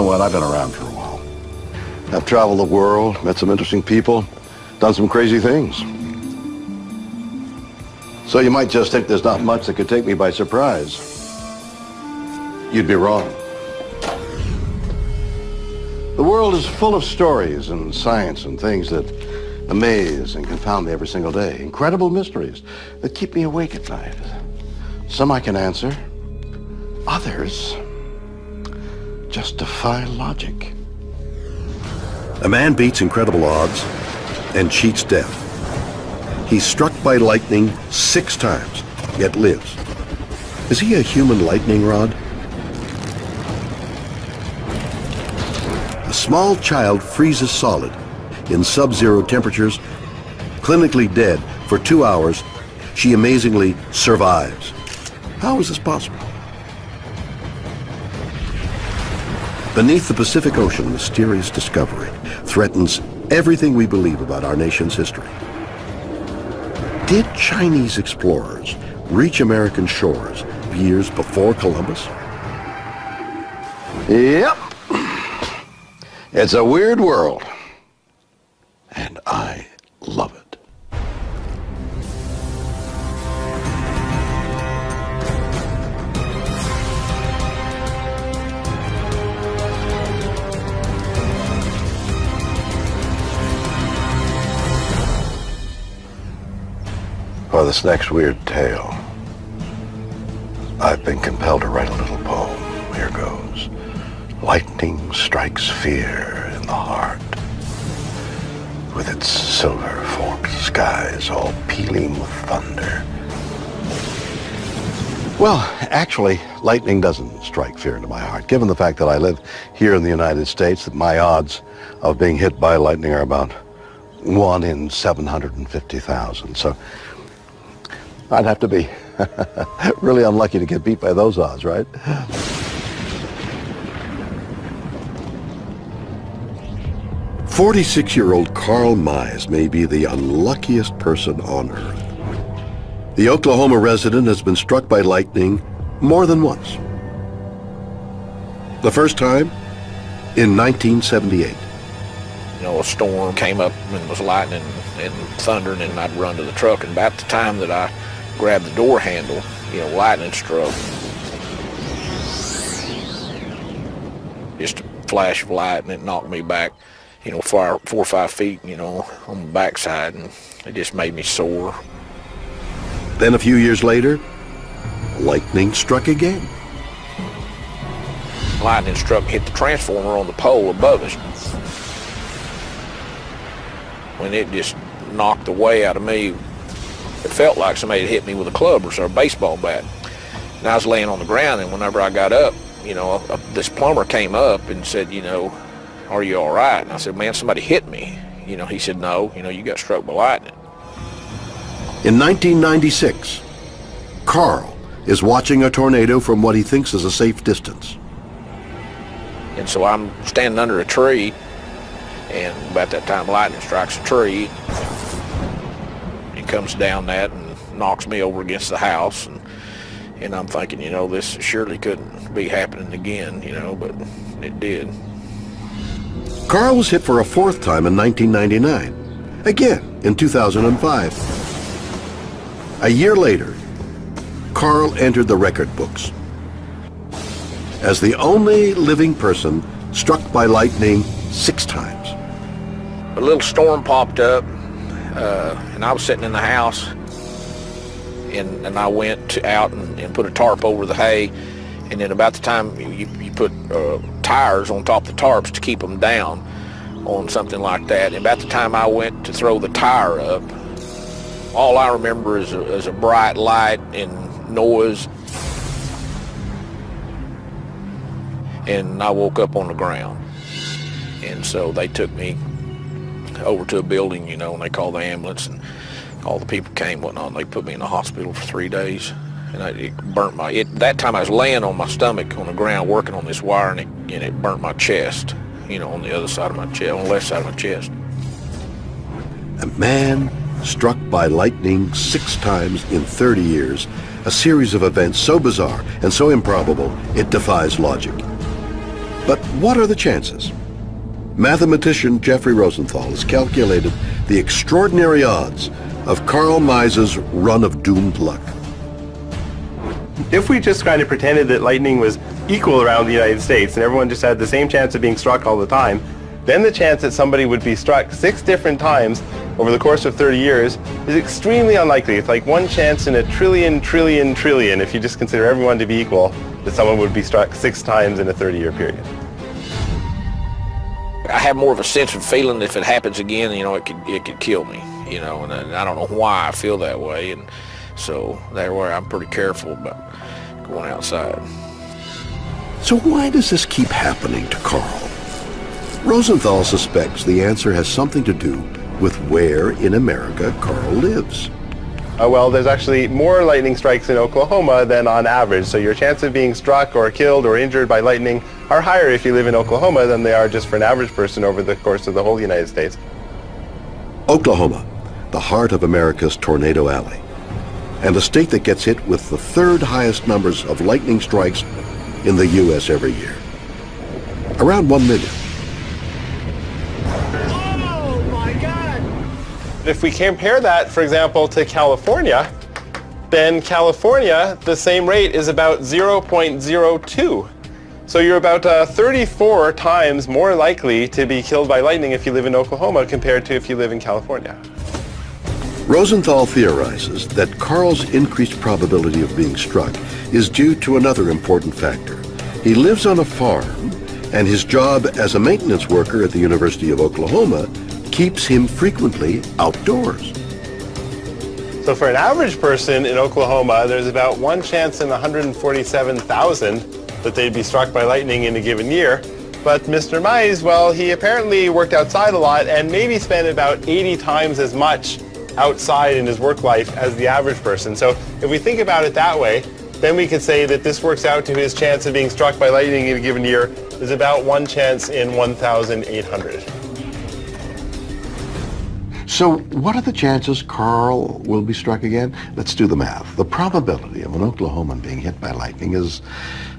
what? I've been around for a while. I've traveled the world, met some interesting people, done some crazy things. So you might just think there's not much that could take me by surprise. You'd be wrong. The world is full of stories and science and things that amaze and confound me every single day. Incredible mysteries that keep me awake at night. Some I can answer. Others just defy logic. A man beats incredible odds and cheats death. He's struck by lightning 6 times, yet lives. Is he a human lightning rod? A small child freezes solid in sub-zero temperatures, clinically dead for 2 hours. She amazingly survives. How is this possible? Beneath the Pacific Ocean, mysterious discovery threatens everything we believe about our nation's history. Did Chinese explorers reach American shores years before Columbus? Yep. It's a weird world, and I love it. For this next weird tale, I've been compelled to write a little poem. Here goes. Lightning strikes fear in the heart, with its silver forked skies all pealing with thunder. Well, actually, lightning doesn't strike fear into my heart. Given the fact that I live here in the United States, that my odds of being hit by lightning are about 1 in 750,000. So I'd have to be really unlucky to get beat by those odds, right? 46-year-old Carl Mize may be the unluckiest person on Earth. The Oklahoma resident has been struck by lightning more than once. The first time in 1978. You know, a storm came up and was lightning and thundering, and I'd run to the truck, and about the time that I grabbed the door handle, you know, lightning struck. Just a flash of light, and it knocked me back, you know, 4 or 5 feet, you know, on the backside, and it just made me sore. Then a few years later, lightning struck again. Lightning struck, hit the transformer on the pole above us. When it just knocked the way out of me, it felt like somebody had hit me with a club or a baseball bat. And I was laying on the ground, and whenever I got up, you know, this plumber came up and said, you know, "Are you all right?" And I said, "Man, somebody hit me." You know, he said, "No, you know, you got struck by lightning." In 1996, Carl is watching a tornado from what he thinks is a safe distance. And so I'm standing under a tree, and about that time lightning strikes a tree. It comes down that and knocks me over against the house, and I'm thinking, you know, this surely couldn't be happening again, you know, but it did. Carl was hit for a 4th time in 1999, again in 2005. A year later, Carl entered the record books as the only living person struck by lightning 6 times. A little storm popped up, and I was sitting in the house, and I went out and put a tarp over the hay, and then about the time you put tires on top of the tarps to keep them down on something like that, and about the time I went to throw the tire up, all I remember is a bright light and noise, and I woke up on the ground. And so they took me over to a building, you know, and they called the ambulance, and all the people came, whatnot, and they put me in the hospital for 3 days. And it burnt that time I was laying on my stomach on the ground working on this wire, and it burnt my chest, you know, on the other side of my chest, on the left side of my chest. A man struck by lightning 6 times in 30 years, a series of events so bizarre and so improbable, it defies logic. But what are the chances? Mathematician Jeffrey Rosenthal has calculated the extraordinary odds of Carl Mise's run of doomed luck. If we just kind of pretended that lightning was equal around the United States and everyone just had the same chance of being struck all the time, then the chance that somebody would be struck 6 different times over the course of 30 years is extremely unlikely. It's like 1 chance in a trillion, if you just consider everyone to be equal, that someone would be struck 6 times in a 30-year period. I have more of a sense of feeling if it happens again, you know, it could kill me, you know, and I don't know why I feel that way, and so that's where I'm pretty careful about going outside. So why does this keep happening to Carl? Rosenthal suspects the answer has something to do with where in America Carl lives. Well, there's actually more lightning strikes in Oklahoma than on average, so your chance of being struck or killed or injured by lightning are higher if you live in Oklahoma than they are just for an average person over the course of the whole United States. Oklahoma, the heart of America's tornado alley, and a state that gets hit with the 3rd highest numbers of lightning strikes in the U.S. every year. Around 1 million. If we compare that, for example, to California, then California, the same rate is about 0.02. So you're about 34 times more likely to be killed by lightning if you live in Oklahoma compared to if you live in California. Rosenthal theorizes that Carl's increased probability of being struck is due to another important factor. He lives on a farm, and his job as a maintenance worker at the University of Oklahoma keeps him frequently outdoors. So for an average person in Oklahoma, there's about 1 chance in 147,000 that they'd be struck by lightning in a given year. But Mr. Mise, well, he apparently worked outside a lot and maybe spent about 80 times as much outside in his work life as the average person. So if we think about it that way, then we could say that this works out to his chance of being struck by lightning in a given year is about 1 chance in 1,800. So what are the chances Carl will be struck again? Let's do the math. The probability of an Oklahoman being hit by lightning is,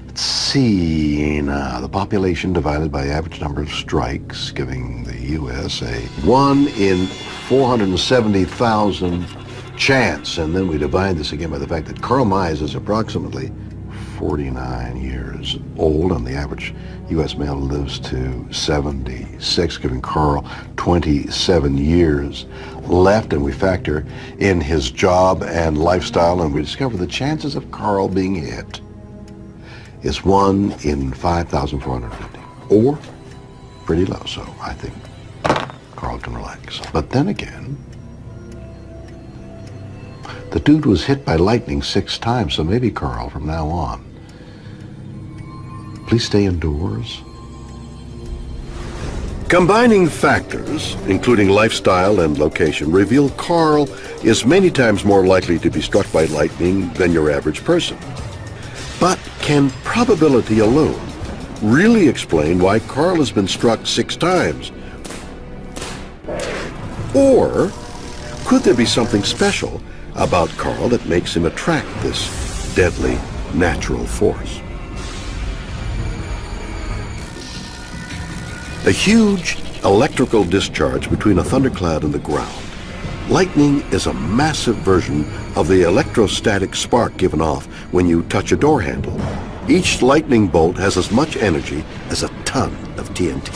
let's see now, the population divided by the average number of strikes, giving the U.S. a 1 in 470,000 chance. And then we divide this again by the fact that Carl Mise is approximately 49 years old, and the average U.S. male lives to 76, giving Carl 27 years left, and we factor in his job and lifestyle, and we discover the chances of Carl being hit is 1 in 5,450, or pretty low, so I think Carl can relax. But then again, the dude was hit by lightning 6 times, so maybe Carl, from now on, please stay indoors. Combining factors, including lifestyle and location, reveal Carl is many times more likely to be struck by lightning than your average person. But can probability alone really explain why Carl has been struck 6 times? Or could there be something special about Carl that makes him attract this deadly natural force? A huge electrical discharge between a thundercloud and the ground. Lightning is a massive version of the electrostatic spark given off when you touch a door handle. Each lightning bolt has as much energy as a ton of TNT.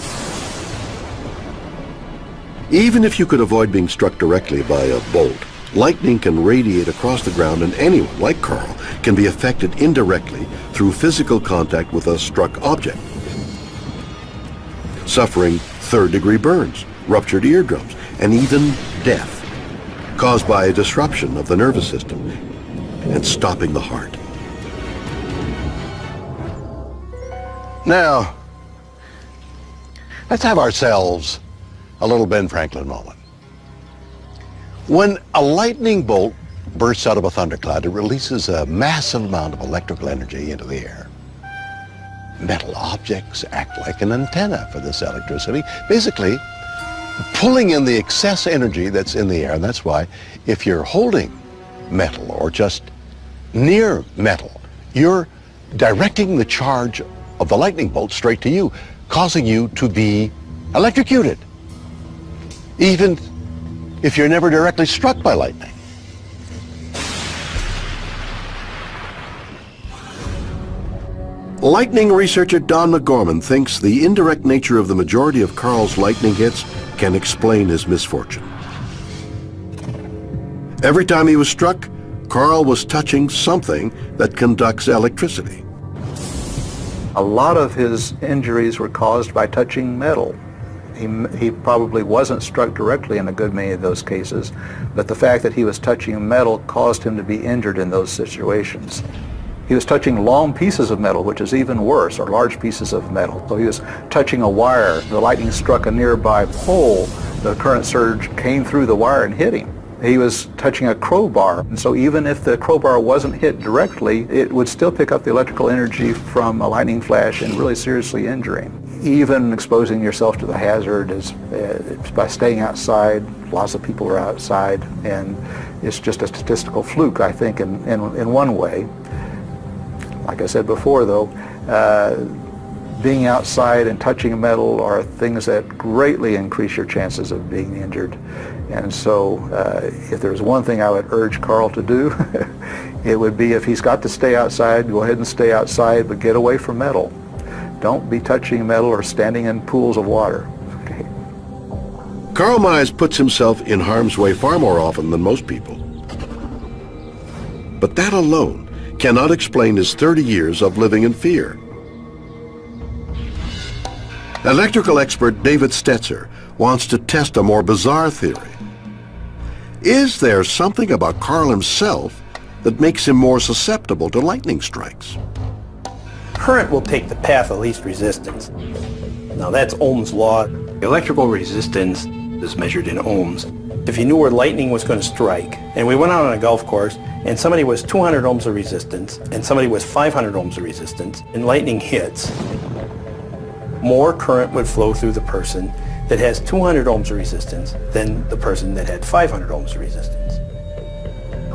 Even if you could avoid being struck directly by a bolt, lightning can radiate across the ground, and anyone, like Carl, can be affected indirectly through physical contact with a struck object, suffering third-degree burns, ruptured eardrums, and even death, caused by a disruption of the nervous system and stopping the heart. Now, let's have ourselves a little Ben Franklin moment. When a lightning bolt bursts out of a thundercloud, it releases a massive amount of electrical energy into the air. Metal objects act like an antenna for this electricity, basically pulling in the excess energy that's in the air. And that's why if you're holding metal or just near metal, you're directing the charge of the lightning bolt straight to you, causing you to be electrocuted, even if you're never directly struck by lightning. Lightning researcher Don McGorman thinks the indirect nature of the majority of Carl's lightning hits can explain his misfortune. Every time he was struck, Carl was touching something that conducts electricity. A lot of his injuries were caused by touching metal. He probably wasn't struck directly in a good many of those cases, but the fact that he was touching metal caused him to be injured in those situations. He was touching long pieces of metal, which is even worse, or large pieces of metal. So he was touching a wire. The lightning struck a nearby pole. The current surge came through the wire and hit him. He was touching a crowbar, and so even if the crowbar wasn't hit directly, it would still pick up the electrical energy from a lightning flash and really seriously injure him. Even exposing yourself to the hazard is by staying outside. Lots of people are outside, and it's just a statistical fluke, I think, in one way. Like I said before, though, being outside and touching metal are things that greatly increase your chances of being injured. And so if there's one thing I would urge Carl to do, it would be, if he's got to stay outside, go ahead and stay outside, but get away from metal. Don't be touching metal or standing in pools of water. Okay. Carl Mize puts himself in harm's way far more often than most people. But that alone cannot explain his 30 years of living in fear. Electrical expert David Stetzer wants to test a more bizarre theory. Is there something about Carl himself that makes him more susceptible to lightning strikes? Current will take the path of least resistance. Now that's Ohm's law. Electrical resistance is measured in ohms. If you knew where lightning was going to strike, and we went out on a golf course, and somebody was 200 ohms of resistance, and somebody was 500 ohms of resistance, and lightning hits, more current would flow through the person that has 200 ohms of resistance than the person that had 500 ohms of resistance.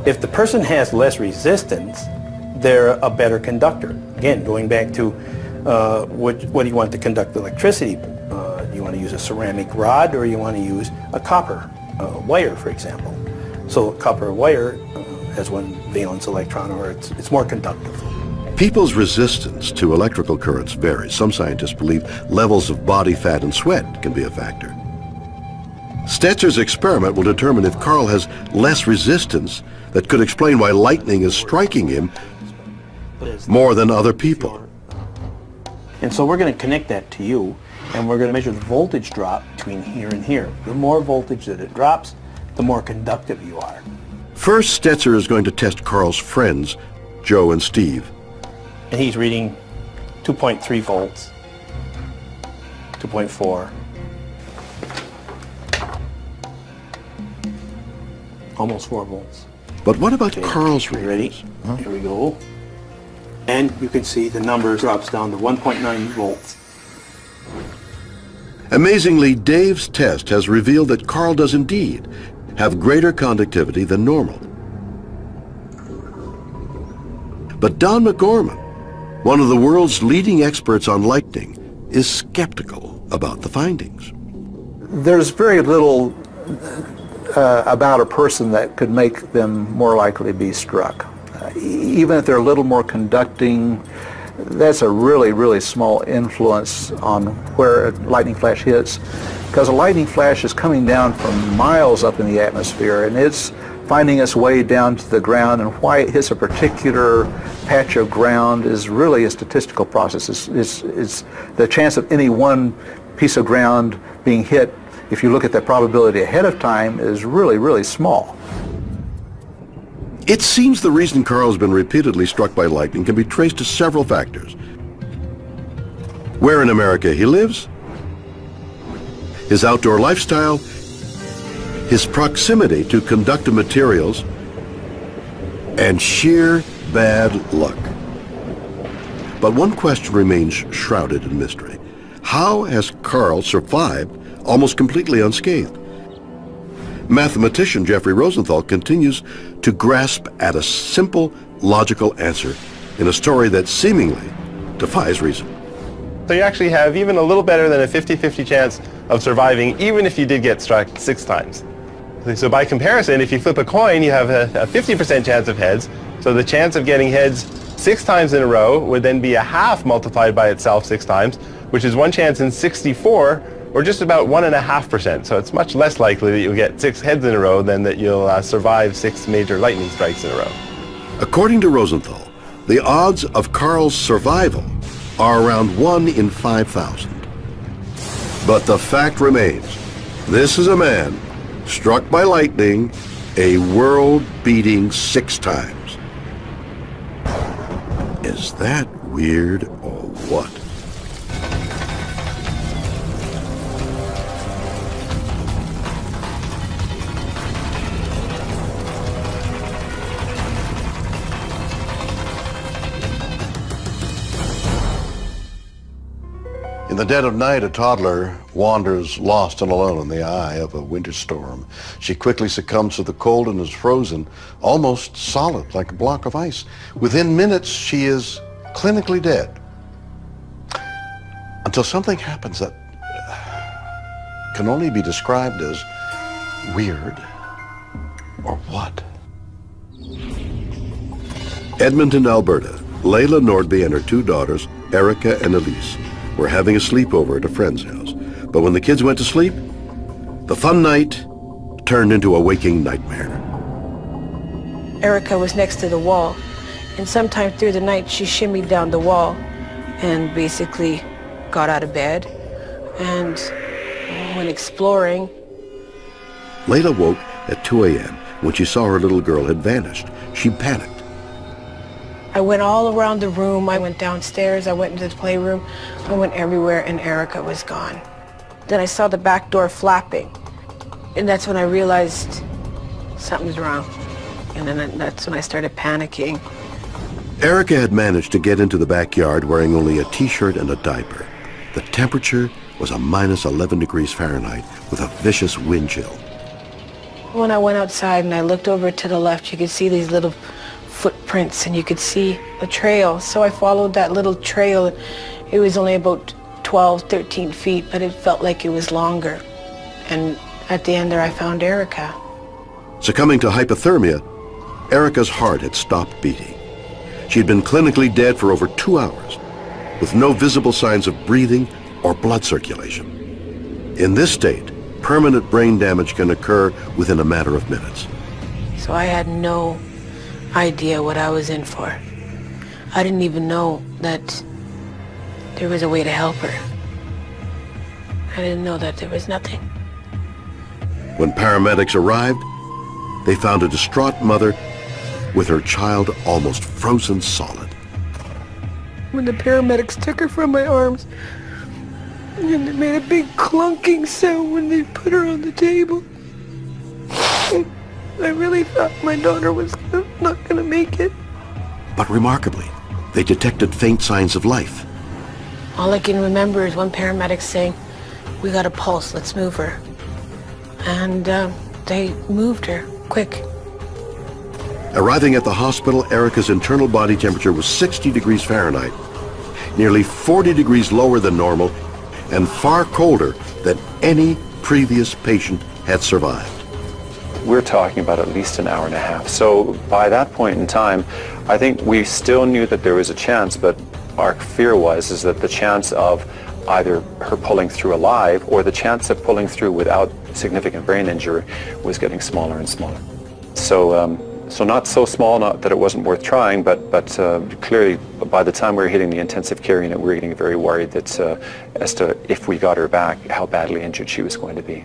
If the person has less resistance, they're a better conductor. Again, going back to what do you want to conduct electricity? Do you want to use a ceramic rod, or you want to use a copper wire, for example? So a copper wire has one valence electron, or it's more conductive. People's resistance to electrical currents varies. Some scientists believe levels of body fat and sweat can be a factor. Stetzer's experiment will determine if Carl has less resistance that could explain why lightning is striking him more than other people. And so we're going to connect that to you, and we're going to measure the voltage drop between here and here. The more voltage that it drops, the more conductive you are. First, Stetzer is going to test Carl's friends, Joe and Steve. And he's reading 2.3 volts, 2.4, almost 4 volts. But what about Carl's readings? Ready? Here we go. And you can see the number drops down to 1.9 volts. Amazingly, Dave's test has revealed that Carl does indeed have greater conductivity than normal. But Don McGorman, one of the world's leading experts on lightning, is skeptical about the findings. There's very little about a person that could make them more likely to be struck. Even if they're a little more conducting, that's a really, really small influence on where a lightning flash hits, because a lightning flash is coming down from miles up in the atmosphere, and it's finding its way down to the ground, and why it hits a particular patch of ground is really a statistical process. It's the chance of any one piece of ground being hit, if you look at the probability ahead of time, is really, really small. It seems the reason Carl's been repeatedly struck by lightning can be traced to several factors. Where in America he lives, his outdoor lifestyle, his proximity to conductive materials, and sheer bad luck. But one question remains shrouded in mystery. How has Carl survived almost completely unscathed? Mathematician Jeffrey Rosenthal continues to grasp at a simple, logical answer in a story that seemingly defies reason. So you actually have even a little better than a 50-50 chance of surviving, even if you did get struck 6 times. So by comparison, if you flip a coin, you have a 50% chance of heads. So the chance of getting heads 6 times in a row would then be a half multiplied by itself 6 times, which is 1 chance in 64, or just about 1.5%. So it's much less likely that you'll get 6 heads in a row than that you'll survive 6 major lightning strikes in a row. According to Rosenthal, the odds of Carl's survival are around 1 in 5,000. But the fact remains, this is a man struck by lightning a world-beating 6 times. Is that weird or what? In the dead of night, a toddler wanders lost and alone in the eye of a winter storm. She quickly succumbs to the cold and is frozen, almost solid, like a block of ice. Within minutes, she is clinically dead. Until something happens that can only be described as weird or what? Edmonton, Alberta, Layla Nordby and her 2 daughters, Erica and Elise, were having a sleepover at a friend's house. But when the kids went to sleep, the fun night turned into a waking nightmare. Erica was next to the wall, and sometime through the night she shimmied down the wall and basically got out of bed and went exploring. Layla woke at 2 a.m. when she saw her little girl had vanished. She panicked. I went all around the room. I went downstairs. I went into the playroom. I went everywhere, and Erica was gone. Then I saw the back door flapping, and that's when I realized something's wrong. And then that's when I started panicking. Erica had managed to get into the backyard wearing only a t-shirt and a diaper. The temperature was a minus 11 degrees Fahrenheit with a vicious wind chill. When I went outside and I looked over to the left, you could see these little footprints and you could see the trail. So I followed that little trail. It was only about 12, 13 feet, but it felt like it was longer. And at the end there I found Erica. Succumbing to hypothermia, Erica's heart had stopped beating. She had been clinically dead for over 2 hours, with no visible signs of breathing or blood circulation. In this state, permanent brain damage can occur within a matter of minutes. So I had no idea what I was in for. I didn't even know that there was a way to help her. I didn't know that there was nothing. When paramedics arrived, they found a distraught mother with her child almost frozen solid. When the paramedics took her from my arms, and it made a big clunking sound when they put her on the table, I really thought my daughter was not going to make it. But remarkably, they detected faint signs of life. All I can remember is one paramedic saying, "We got a pulse, let's move her." And they moved her quick. Arriving at the hospital, Erica's internal body temperature was 60 degrees Fahrenheit, nearly 40 degrees lower than normal, and far colder than any previous patient had survived. We're talking about at least an hour and a half. So by that point in time, I think we still knew that there was a chance, but our fear is that the chance of either her pulling through alive or the chance of pulling through without significant brain injury was getting smaller and smaller. So not so small, not that it wasn't worth trying, but clearly by the time we were hitting the intensive care unit, we were getting very worried that as to if we got her back, how badly injured she was going to be.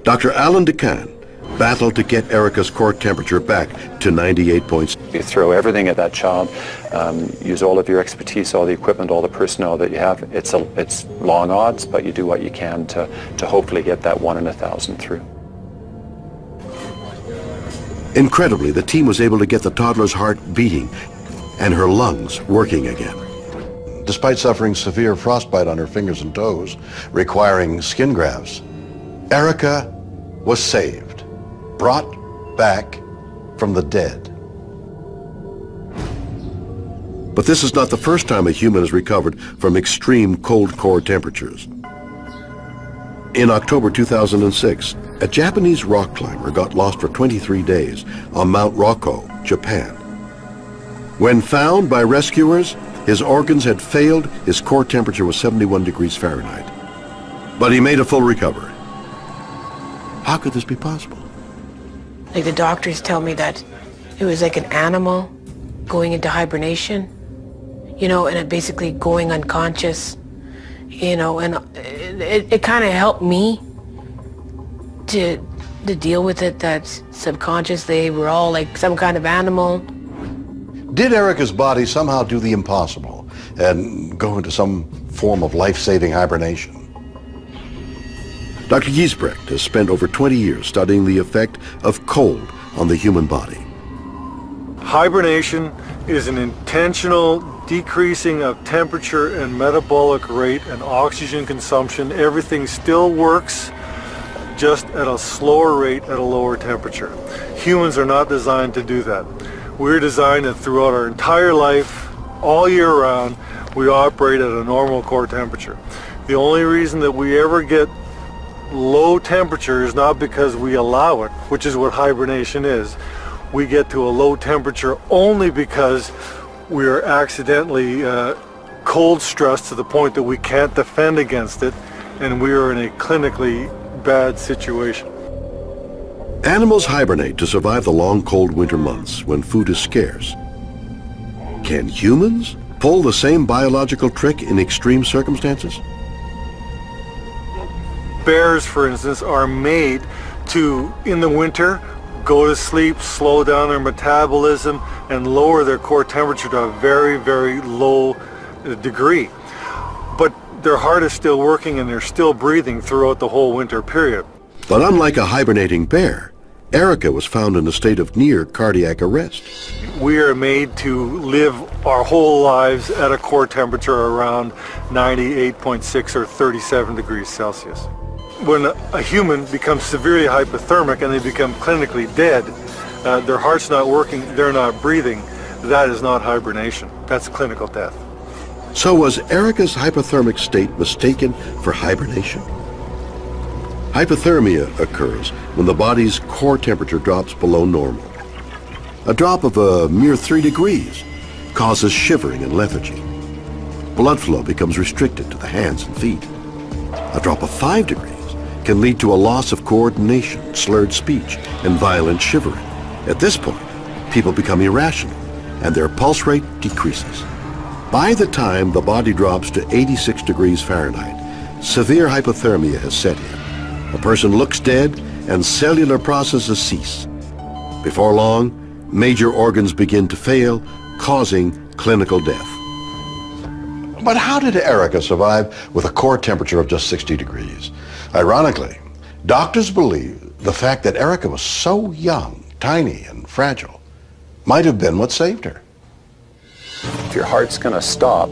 Dr. Alan DeCan battled to get Erica's core temperature back to 98 points. You throw everything at that child, use all of your expertise, all the equipment, all the personnel that you have. It's long odds, but you do what you can to hopefully get that 1 in 1,000 through. Incredibly, the team was able to get the toddler's heart beating and her lungs working again. Despite suffering severe frostbite on her fingers and toes, requiring skin grafts, Erica was saved, brought back from the dead. But this is not the first time a human has recovered from extreme cold core temperatures. In October 2006, a Japanese rock climber got lost for 23 days on Mount Rokko, Japan. When found by rescuers, his organs had failed, his core temperature was 71 degrees Fahrenheit. But he made a full recovery. How could this be possible? Like the doctors tell me that it was like an animal going into hibernation, you know, and it basically going unconscious, you know, and it kind of helped me to deal with it, that subconsciously we're all like some kind of animal. Did Erica's body somehow do the impossible and go into some form of life-saving hibernation? Dr. Giesbrecht has spent over 20 years studying the effect of cold on the human body. Hibernation is an intentional decreasing of temperature and metabolic rate and oxygen consumption. Everything still works, just at a slower rate at a lower temperature. Humans are not designed to do that. We're designed that throughout our entire life, all year round, we operate at a normal core temperature. The only reason that we ever get low temperature is not because we allow it, which is what hibernation is. We get to a low temperature only because we are accidentally cold stressed to the point that we can't defend against it, and we are in a clinically bad situation. Animals hibernate to survive the long cold winter months when food is scarce. Can humans pull the same biological trick in extreme circumstances? Bears, for instance, are made to, in the winter, go to sleep, slow down their metabolism, and lower their core temperature to a very, very low degree. But their heart is still working and they're still breathing throughout the whole winter period. But unlike a hibernating bear, Erica was found in a state of near cardiac arrest. We are made to live our whole lives at a core temperature around 98.6 or 37 degrees Celsius. When a human becomes severely hypothermic and they become clinically dead, their heart's not working, they're not breathing, that is not hibernation. That's clinical death. So was Erica's hypothermic state mistaken for hibernation? Hypothermia occurs when the body's core temperature drops below normal. A drop of a mere 3 degrees causes shivering and lethargy. Blood flow becomes restricted to the hands and feet. A drop of 5 degrees can lead to a loss of coordination, slurred speech, and violent shivering. At this point, people become irrational and their pulse rate decreases. By the time the body drops to 86 degrees Fahrenheit, severe hypothermia has set in. A person looks dead and cellular processes cease. Before long, major organs begin to fail, causing clinical death. But how did Erica survive with a core temperature of just 60 degrees? Ironically, doctors believe the fact that Erica was so young, tiny, and fragile might have been what saved her. If your heart's going to stop,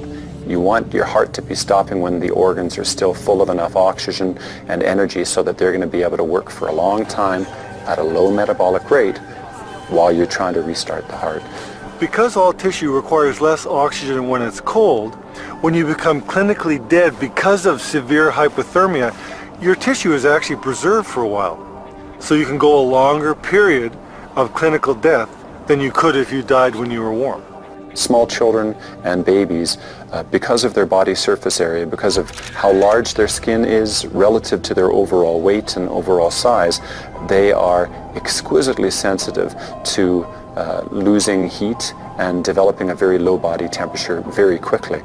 you want your heart to be stopping when the organs are still full of enough oxygen and energy so that they're going to be able to work for a long time at a low metabolic rate while you're trying to restart the heart. Because all tissue requires less oxygen when it's cold, when you become clinically dead because of severe hypothermia, your tissue is actually preserved for a while. So you can go a longer period of clinical death than you could if you died when you were warm. Small children and babies, because of their body surface area, because of how large their skin is relative to their overall weight and overall size, they are exquisitely sensitive to losing heat and developing a very low body temperature very quickly.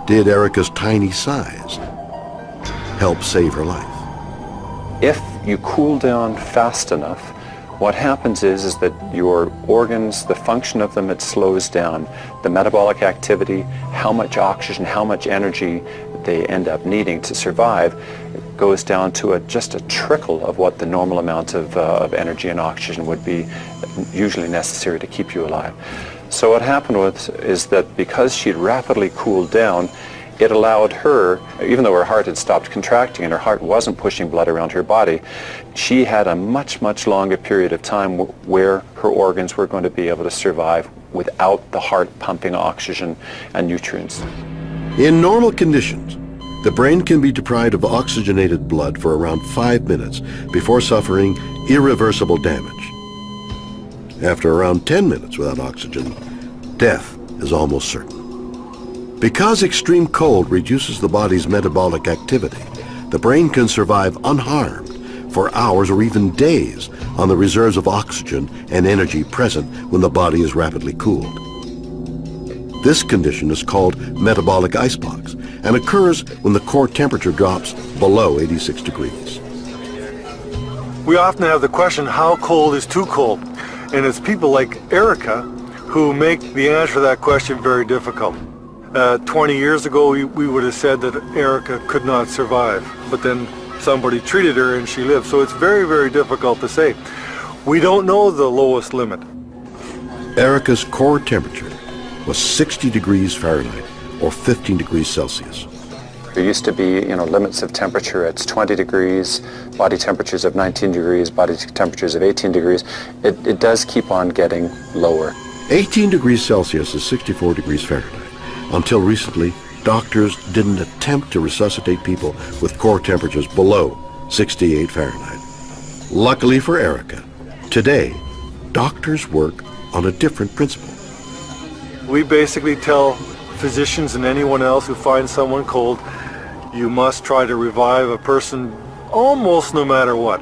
Did Erica's tiny size help save her life? If you cool down fast enough, what happens is that your organs, the function of them, it slows down. The metabolic activity, how much oxygen, how much energy they end up needing to survive, goes down to just a trickle of what the normal amount of energy and oxygen would be usually necessary to keep you alive. So what happened is that because she'd rapidly cooled down, it allowed her, even though her heart had stopped contracting and her heart wasn't pushing blood around her body, she had a much, much longer period of time where her organs were going to be able to survive without the heart pumping oxygen and nutrients. In normal conditions, the brain can be deprived of oxygenated blood for around 5 minutes before suffering irreversible damage. After around 10 minutes without oxygen, death is almost certain. Because extreme cold reduces the body's metabolic activity, the brain can survive unharmed for hours or even days on the reserves of oxygen and energy present when the body is rapidly cooled. This condition is called metabolic icebox and occurs when the core temperature drops below 86 degrees. We often have the question, how cold is too cold? And it's people like Erica who make the answer to that question very difficult. 20 years ago, we would have said that Erica could not survive, but then somebody treated her and she lived. So it's very, very difficult to say. We don't know the lowest limit. Erica's core temperature was 60 degrees Fahrenheit or 15 degrees Celsius. There used to be, limits of temperature at 20 degrees, body temperatures of 19 degrees, body temperatures of 18 degrees. It does keep on getting lower. 18 degrees Celsius is 64 degrees Fahrenheit. Until recently, doctors didn't attempt to resuscitate people with core temperatures below 68 Fahrenheit. Luckily for Erica, today, doctors work on a different principle. We basically tell physicians and anyone else who finds someone cold, you must try to revive a person almost no matter what.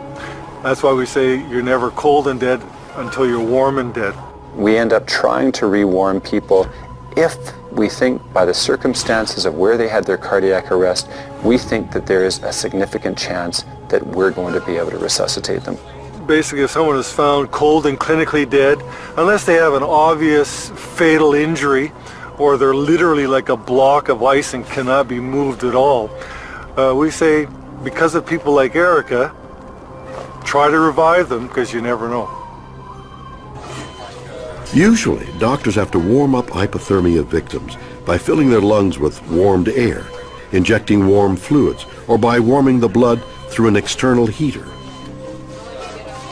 That's why we say you're never cold and dead until you're warm and dead. We end up trying to rewarm people if we think by the circumstances of where they had their cardiac arrest, we think that there is a significant chance that we're going to be able to resuscitate them. Basically, if someone is found cold and clinically dead, unless they have an obvious fatal injury, or they're literally like a block of ice and cannot be moved at all, we say, because of people like Erica, try to revive them, because you never know. Usually, doctors have to warm up hypothermia victims by filling their lungs with warmed air, injecting warm fluids, or by warming the blood through an external heater.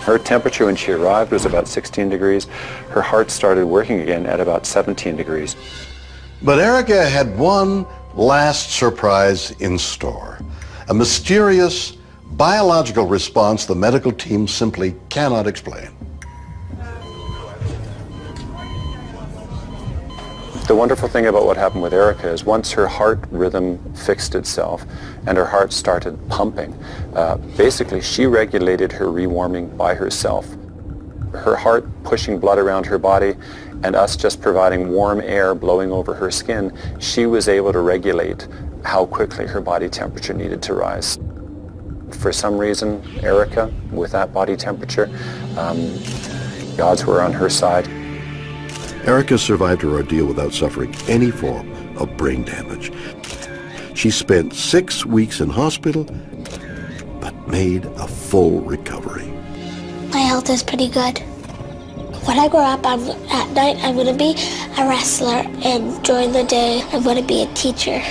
Her temperature when she arrived was about 16 degrees. Her heart started working again at about 17 degrees. But Erica had one last surprise in store. A mysterious biological response the medical team simply cannot explain. The wonderful thing about what happened with Erica is once her heart rhythm fixed itself and her heart started pumping, basically she regulated her rewarming by herself. Her heart pushing blood around her body and us just providing warm air blowing over her skin, she was able to regulate how quickly her body temperature needed to rise. For some reason, Erica, with that body temperature, the odds were on her side. Erica survived her ordeal without suffering any form of brain damage. She spent 6 weeks in hospital, but made a full recovery. My health is pretty good. When I grow up, at night I'm going to be a wrestler, and during the day I'm going to be a teacher.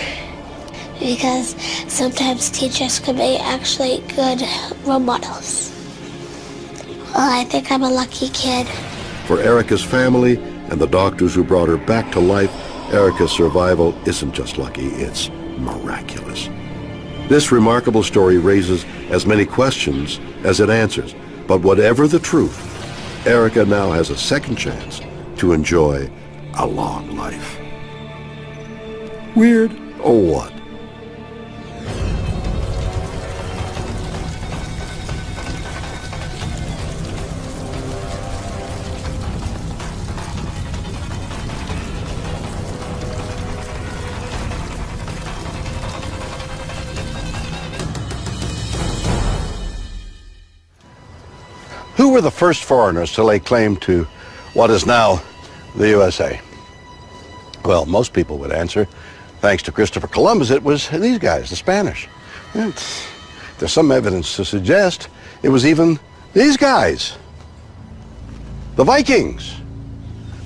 Because sometimes teachers can be actually good role models. Well, I think I'm a lucky kid. For Erica's family and the doctors who brought her back to life, Erica's survival isn't just lucky, it's miraculous. This remarkable story raises as many questions as it answers, but whatever the truth, Erica now has a second chance to enjoy a long life. Weird or what? Who were the first foreigners to lay claim to what is now the USA? Well, most people would answer, thanks to Christopher Columbus, it was these guys, the Spanish. There's some evidence to suggest it was even these guys, the Vikings.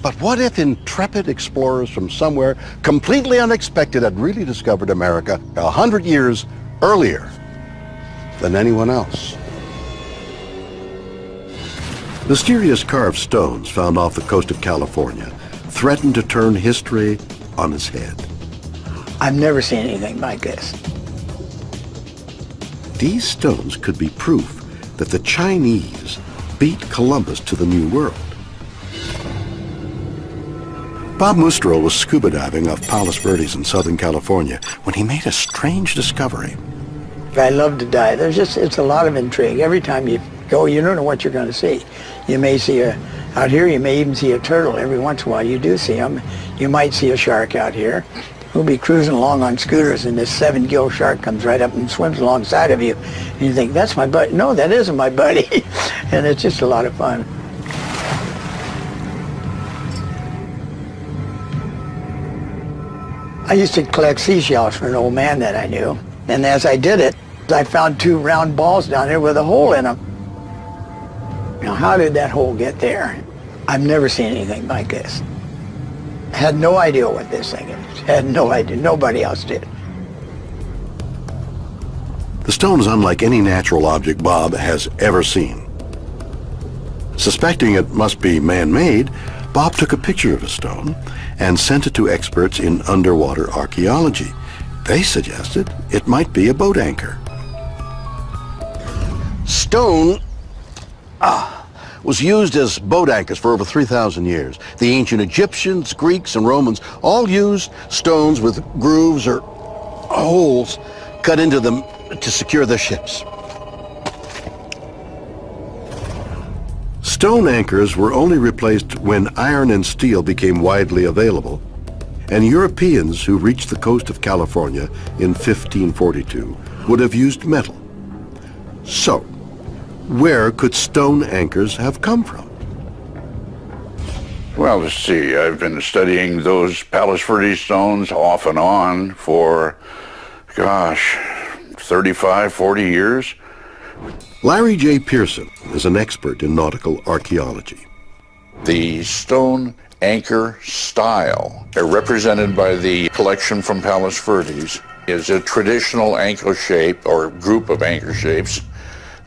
But what if intrepid explorers from somewhere completely unexpected had really discovered America 100 years earlier than anyone else? Mysterious carved stones found off the coast of California threatened to turn history on its head. I've never seen anything like this. These stones could be proof that the Chinese beat Columbus to the New World. Bob Mustrow was scuba diving off Palos Verdes in Southern California when he made a strange discovery. I love to dive. It's a lot of intrigue. Every time you go, you don't know what you're going to see. You may see out here, you may even see a turtle. Every once in a while you do see them. You might see a shark out here. We'll be cruising along on scooters and this 7-gill shark comes right up and swims alongside of you. And you think, that's my buddy. No, that isn't my buddy. And it's just a lot of fun. I used to collect seashells for an old man that I knew. And as I did it, I found 2 round balls down there with a hole in them. Now, how did that hole get there? I've never seen anything like this. I had no idea what this thing is. Had no idea. Nobody else did. The stone is unlike any natural object Bob has ever seen. Suspecting it must be man-made, Bob took a picture of the stone and sent it to experts in underwater archaeology. They suggested it might be a boat anchor. Stone was used as boat anchors for over 3,000 years. The ancient Egyptians, Greeks, and Romans all used stones with grooves or holes cut into them to secure their ships. Stone anchors were only replaced when iron and steel became widely available, and Europeans who reached the coast of California in 1542 would have used metal. So, where could stone anchors have come from? Well, let's see. I've been studying those Palos Verdes stones off and on for, gosh, 35, 40 years. Larry J. Pearson is an expert in nautical archaeology. The stone anchor style, represented by the collection from Palos Verdes, is a traditional anchor shape or group of anchor shapes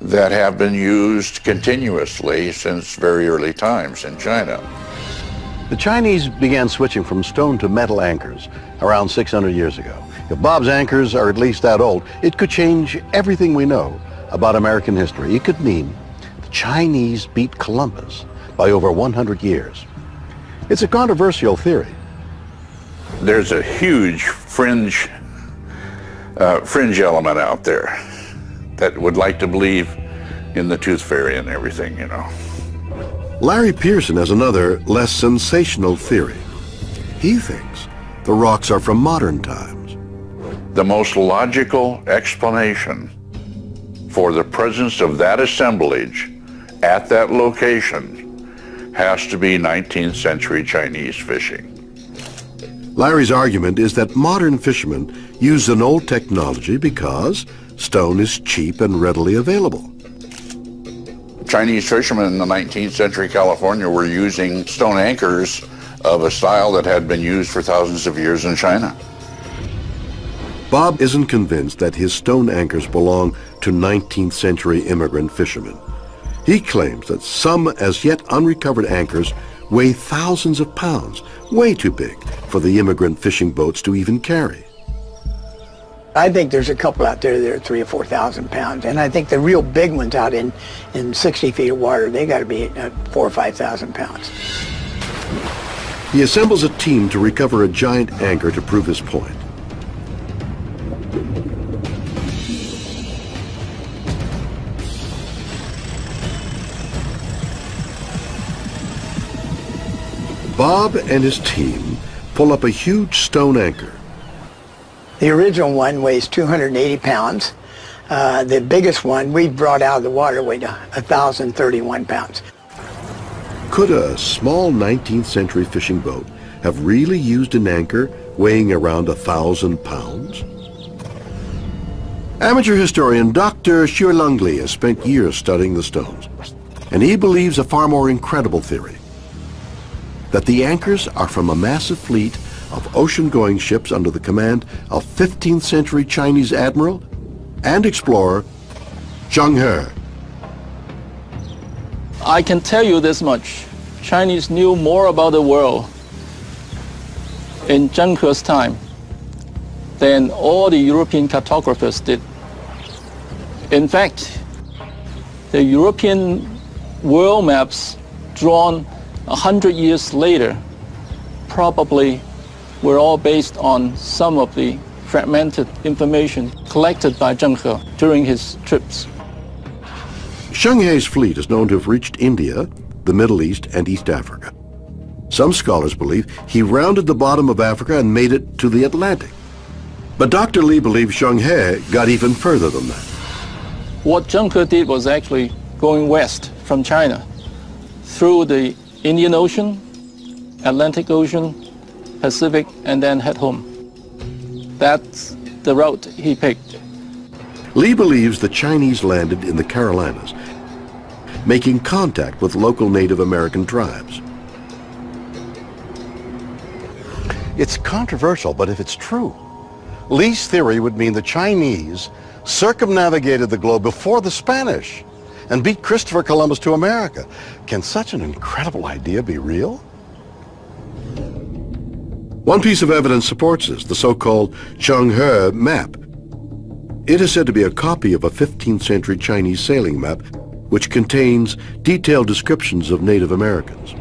that have been used continuously since very early times in China. The Chinese began switching from stone to metal anchors around 600 years ago. If Bob's anchors are at least that old, it could change everything we know about American history. It could mean the Chinese beat Columbus by over 100 years. It's a controversial theory. There's a huge fringe element out there that would like to believe in the tooth fairy and everything, you know. Larry Pearson has another, less sensational theory. He thinks the rocks are from modern times. The most logical explanation for the presence of that assemblage at that location has to be 19th century Chinese fishing. Larry's argument is that modern fishermen use an old technology because stone is cheap and readily available. Chinese fishermen in the 19th century California were using stone anchors of a style that had been used for thousands of years in China. Bob isn't convinced that his stone anchors belong to 19th century immigrant fishermen. He claims that some as yet unrecovered anchors weigh thousands of pounds, way too big for the immigrant fishing boats to even carry. I think there's a couple out there that are 3,000 or 4,000 pounds, and I think the real big ones out in 60 feet of water, they got to be 4,000 or 5,000 pounds. He assembles a team to recover a giant anchor to prove his point. Bob and his team pull up a huge stone anchor. The original one weighs 280 pounds. The biggest one we brought out of the water weighed 1,031 pounds. Could a small 19th century fishing boat have really used an anchor weighing around 1,000 pounds? Amateur historian Dr. Xue has spent years studying the stones, and he believes a far more incredible theory. that the anchors are from a massive fleet of ocean-going ships under the command of 15th century Chinese admiral and explorer Zheng He. I can tell you this much. Chinese knew more about the world in Zheng He's time than all the European cartographers did. In fact, the European world maps drawn 100 years later probably were all based on some of the fragmented information collected by Zheng He during his trips. Zheng He's fleet is known to have reached India, the Middle East, and East Africa. Some scholars believe he rounded the bottom of Africa and made it to the Atlantic. But Dr. Li believes Zheng He got even further than that. What Zheng He did was actually going west from China through the Indian Ocean, Atlantic Ocean, Pacific, and then head home. That's the route he picked. Li believes the Chinese landed in the Carolinas, making contact with local Native American tribes. It's controversial, but if it's true, Li's theory would mean the Chinese circumnavigated the globe before the Spanish and beat Christopher Columbus to America. Can such an incredible idea be real? One piece of evidence supports this, the so-called Zheng He map. It is said to be a copy of a 15th century Chinese sailing map which contains detailed descriptions of Native Americans.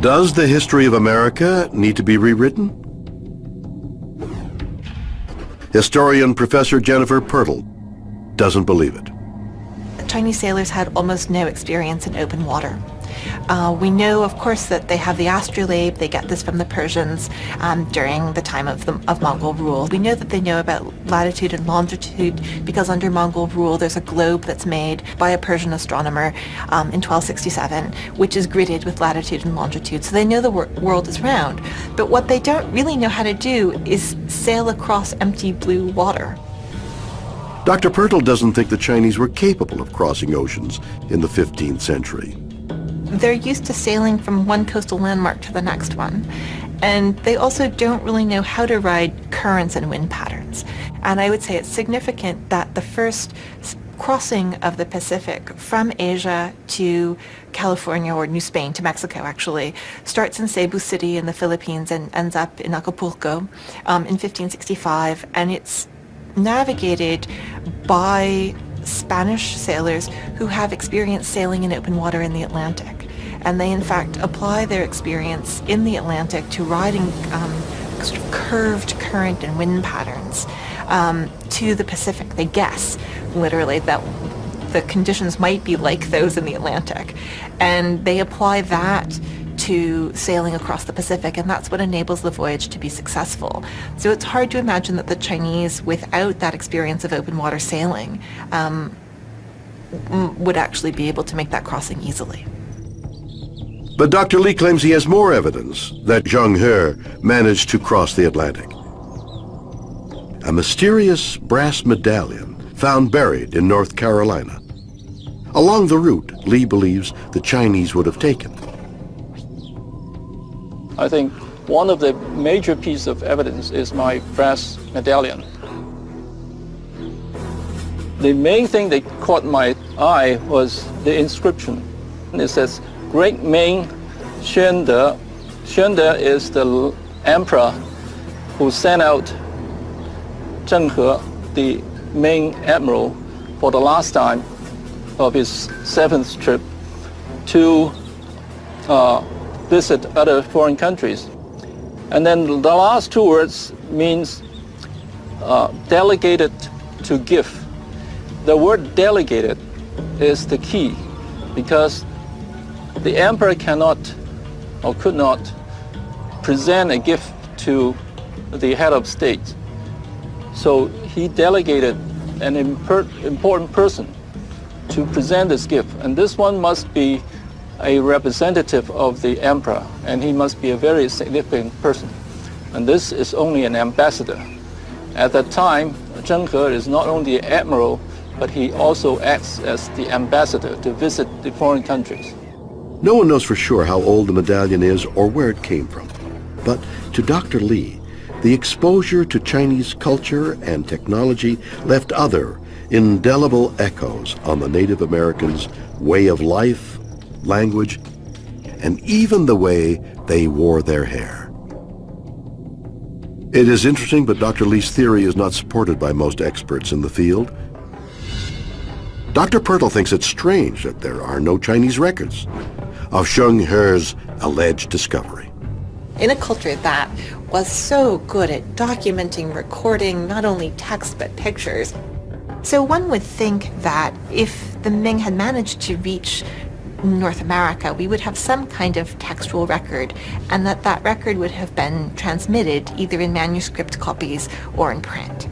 Does the history of America need to be rewritten? Historian Professor Jennifer Pirtle doesn't believe it. Chinese sailors had almost no experience in open water. We know, of course, that they have the astrolabe. They get this from the Persians during the time of Mongol rule. We know that they know about latitude and longitude because under Mongol rule there's a globe that's made by a Persian astronomer in 1267, which is gridded with latitude and longitude. So they know the world is round. But what they don't really know how to do is sail across empty blue water. Dr. Pirtle doesn't think the Chinese were capable of crossing oceans in the 15th century. They're used to sailing from one coastal landmark to the next one. And they also don't really know how to ride currents and wind patterns. And I would say it's significant that the first crossing of the Pacific from Asia to California, or New Spain, to Mexico actually, starts in Cebu City in the Philippines and ends up in Acapulco in 1565. And it's navigated by Spanish sailors who have experience sailing in open water in the Atlantic. And they in fact apply their experience in the Atlantic to riding sort of curved current and wind patterns to the Pacific. They guess literally that the conditions might be like those in the Atlantic. And they apply that to sailing across the Pacific, and that's what enables the voyage to be successful. So it's hard to imagine that the Chinese, without that experience of open water sailing, would actually be able to make that crossing easily. But Dr. Li claims he has more evidence that Zheng He managed to cross the Atlantic. A mysterious brass medallion found buried in North Carolina. Along the route Li believes the Chinese would have taken. I think one of the major pieces of evidence is my brass medallion. The main thing that caught my eye was the inscription. It says, Great Ming Xuande. Xuande is the emperor who sent out Zheng He, the Ming admiral, for the last time of his 7th trip to visit other foreign countries. And then the last two words means delegated to give. The word delegated is the key because the emperor cannot or could not present a gift to the head of state. So he delegated an important person to present this gift. And this one must be a representative of the emperor, and he must be a very significant person. And this is only an ambassador. At that time, Zheng He is not only an admiral, but he also acts as the ambassador to visit the foreign countries. No one knows for sure how old the medallion is or where it came from. But to Dr. Lee, the exposure to Chinese culture and technology left other indelible echoes on the Native Americans' way of life, language, and even the way they wore their hair. It is interesting, but Dr. Lee's theory is not supported by most experts in the field. Dr. Pertl thinks it strange that there are no Chinese records of Zheng He's alleged discovery. In a culture that was so good at documenting, recording not only text but pictures. So one would think that if the Ming had managed to reach North America, we would have some kind of textual record, and that record would have been transmitted either in manuscript copies or in print.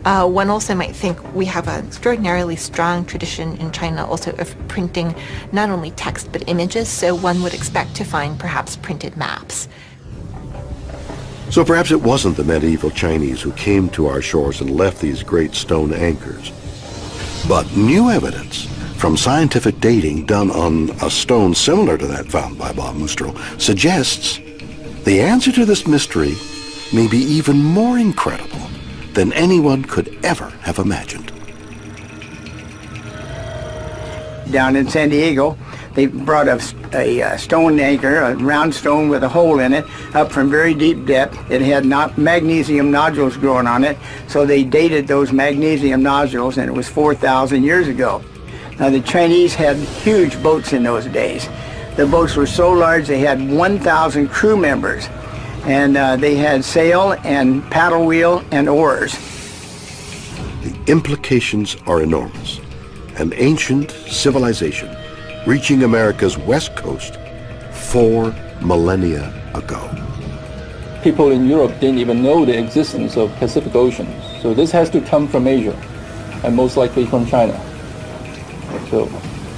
One also might think we have an extraordinarily strong tradition in China also of printing not only text but images, so one would expect to find perhaps printed maps. So perhaps it wasn't the medieval Chinese who came to our shores and left these great stone anchors. But new evidence from scientific dating done on a stone similar to that found by Bob Moostrel suggests the answer to this mystery may be even more incredible than anyone could ever have imagined. Down in San Diego, they brought a stone anchor, a round stone with a hole in it, up from very deep depth. It had magnesium nodules growing on it, so they dated those magnesium nodules, and it was 4,000 years ago. Now, the Chinese had huge boats in those days. The boats were so large they had 1,000 crew members, and they had sail and paddle wheel and oars. The implications are enormous. An ancient civilization reaching America's west coast 4 millennia ago. People in Europe didn't even know the existence of Pacific Ocean. So this has to come from Asia, and most likely from China. So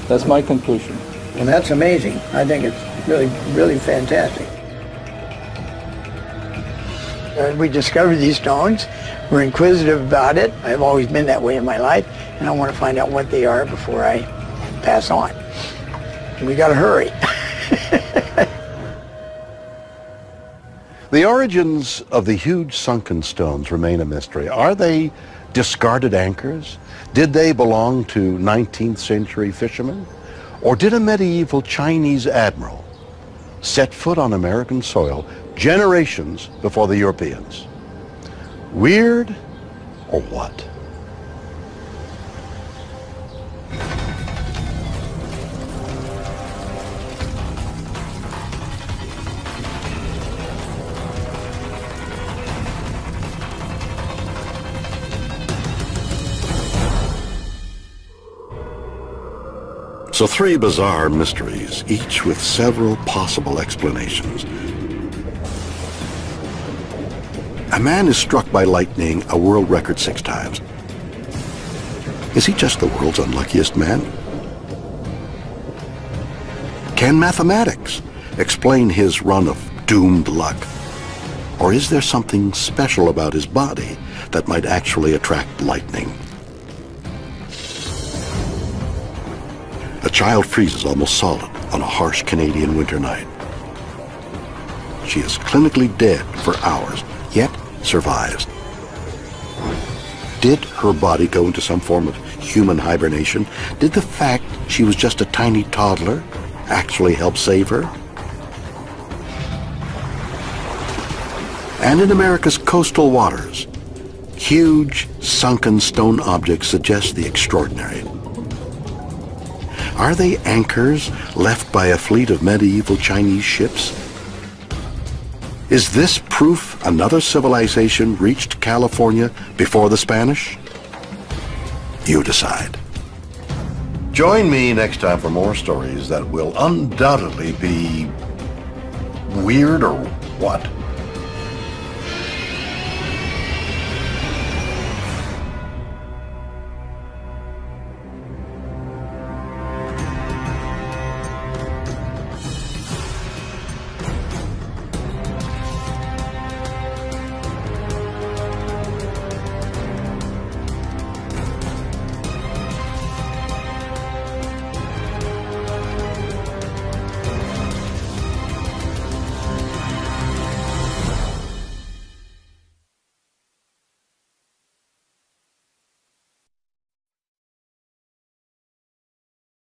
that's my conclusion. Well, that's amazing. I think it's really, really fantastic. We discovered these stones. We're inquisitive about it. I've always been that way in my life, and I want to find out what they are before I pass on. We got to hurry. The origins of the huge sunken stones remain a mystery. Are they discarded anchors? Did they belong to 19th century fishermen? Or did a medieval Chinese admiral set foot on American soil generations before the Europeans? Weird or what? So 3 bizarre mysteries, each with several possible explanations. A man is struck by lightning, a world record 6 times. Is he just the world's unluckiest man? Can mathematics explain his run of doomed luck? Or is there something special about his body that might actually attract lightning? A child freezes almost solid on a harsh Canadian winter night. She is clinically dead for hours, yet survives. Did her body go into some form of human hibernation? Did the fact she was just a tiny toddler actually help save her? And in America's coastal waters, huge sunken stone objects suggest the extraordinary. Are they anchors left by a fleet of medieval Chinese ships? Is this proof another civilization reached California before the Spanish? You decide. Join me next time for more stories that will undoubtedly be weird or what?